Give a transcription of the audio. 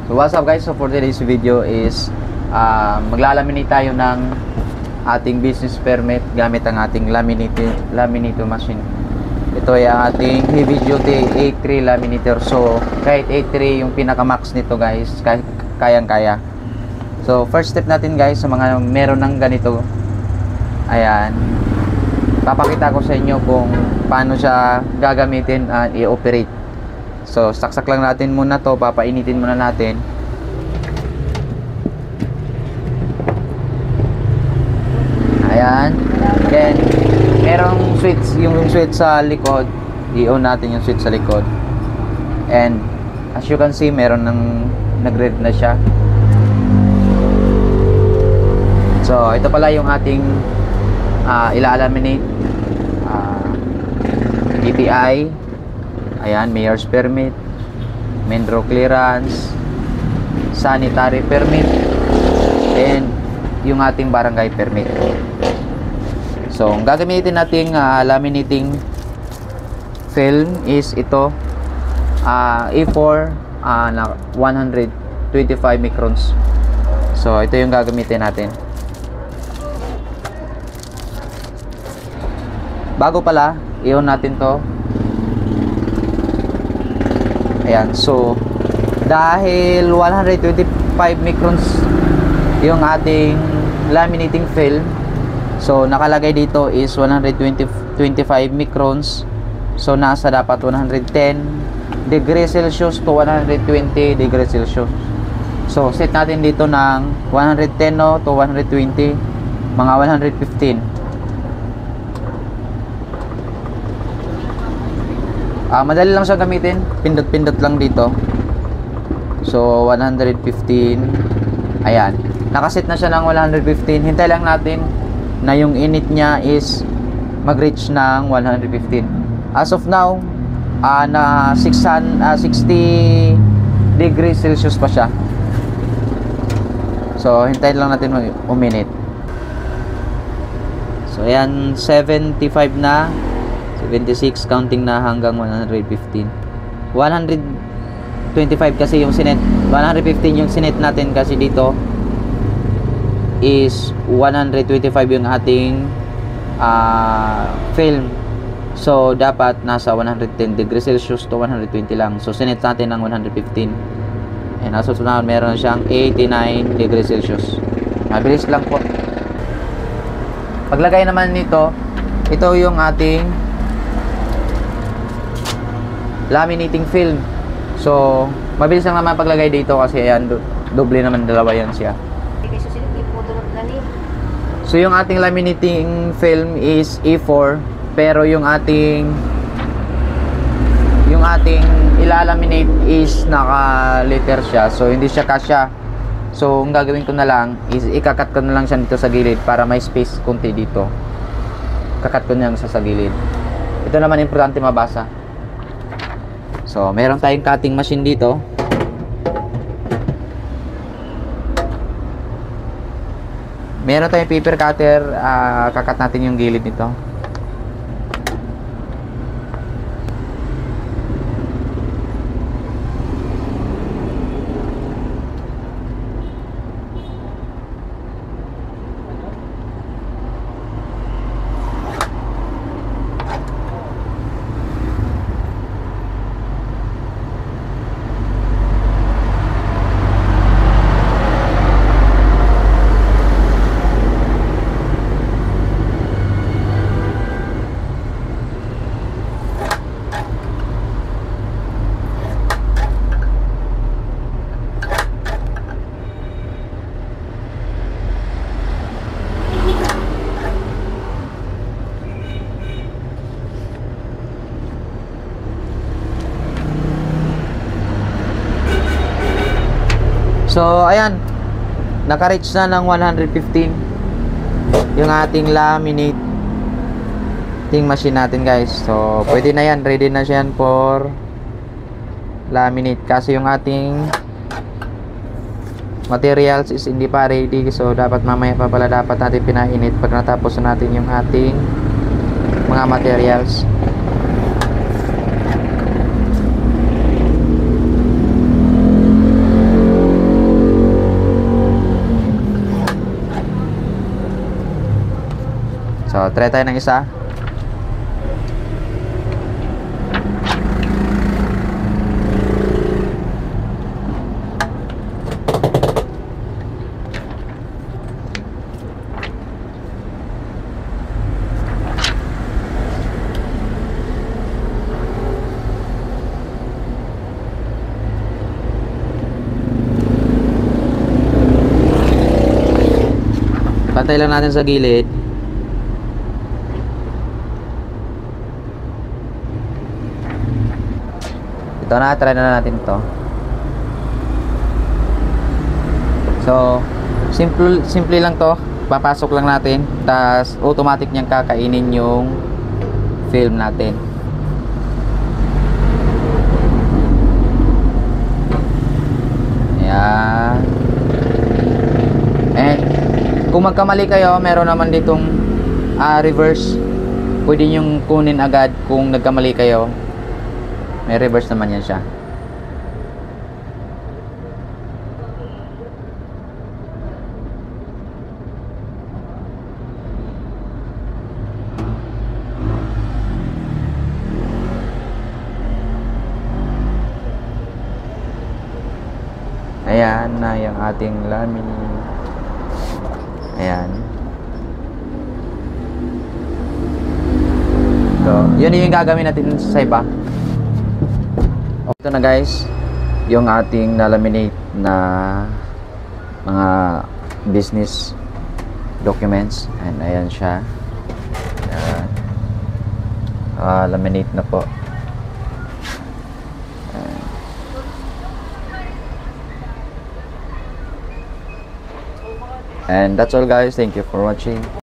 So what's up guys, so for today's video is maglalaminate tayo ng ating business permit gamit ang ating laminator machine. Ito ay ang ating heavy duty A3 laminator. So kahit A3 yung pinaka max nito guys, kayang kaya. So first step natin guys, sa mga meron ng ganito, ayan, papakita ko sa inyo kung paano siya gagamitin at i-operate. So saksak lang natin muna to, papainitin muna natin. Ayan. Then merong switch, yung switch sa likod, i-on natin yung switch sa likod. And as you can see, meron ng nag-red na siya. So ito pala yung ating ila-laminate, DTI. Ayan, mayor's permit, Mendro clearance, sanitary permit, and yung ating barangay permit. So ang gagamitin nating laminating film is ito, A4 na 125 microns. So ito yung gagamitin natin. Bago pala, i-on natin to. Ayan, so dahil 125 microns yung ating laminating film, so nakalagay dito is 125 microns. So nasa dapat 110 degrees Celsius to 120 degrees Celsius. So set natin dito ng 110 no, to 120, mga 115. Madali lang siya gamitin, pindot-pindot lang dito. So 115. Ayan, nakaset na siya ng 115. Hintay lang natin na yung init niya is mag-reach ng 115. As of now, na 60 degrees Celsius pa siya. So hintayin lang natin uminit. So ayan, 75 na, 76, counting na hanggang 115. 125 kasi yung sinet, 115 yung sinet natin kasi dito is 125 yung ating film. So dapat nasa 110 degrees Celsius to 120 lang. So sinet natin ng 115. And as of now, meron siyang 89 degrees Celsius. Mabilis lang po. Paglagay naman nito, ito yung ating laminating film. So mabilis lang naman paglagay dito kasi ayan, doble naman, dalawa yan siya. So yung ating laminating film is A4, pero yung ating ilalaminate is naka liter siya, so hindi siya kasya. So ang gagawin ko na lang is ikakat ko na lang siya dito sa gilid para may space konti dito. Kakat ko na lang sa gilid. Ito naman importante mabasa. So, meron tayong cutting machine dito. Meron tayong paper cutter, kakat natin yung gilid nito. So ayan, naka-reach na ng 115 yung ating laminating machine natin guys. So pwede na yan, ready na siya for laminate. Kasi yung ating materials is hindi pa ready, so dapat mamaya pa pala dapat natin pinainit pag natapos natin yung ating mga materials. try tayo ng isa. Pantay lang natin sa gilid. Ito na, try na natin to. So, simple lang to. Papasok lang natin, tas automatic niyang kakainin yung film natin. Ayan. And kung magkamali kayo, meron naman ditong reverse. Pwede nyong kunin agad kung nagkamali kayo. May reverse naman yan siya. Ayan na yung ating laminate. Ayan. So, yun yung gagawin natin sa iba. Ito na guys, yung ating na-laminate na mga business documents. And ayan siya. Ayan. Laminate na po. Ayan. And that's all guys. Thank you for watching.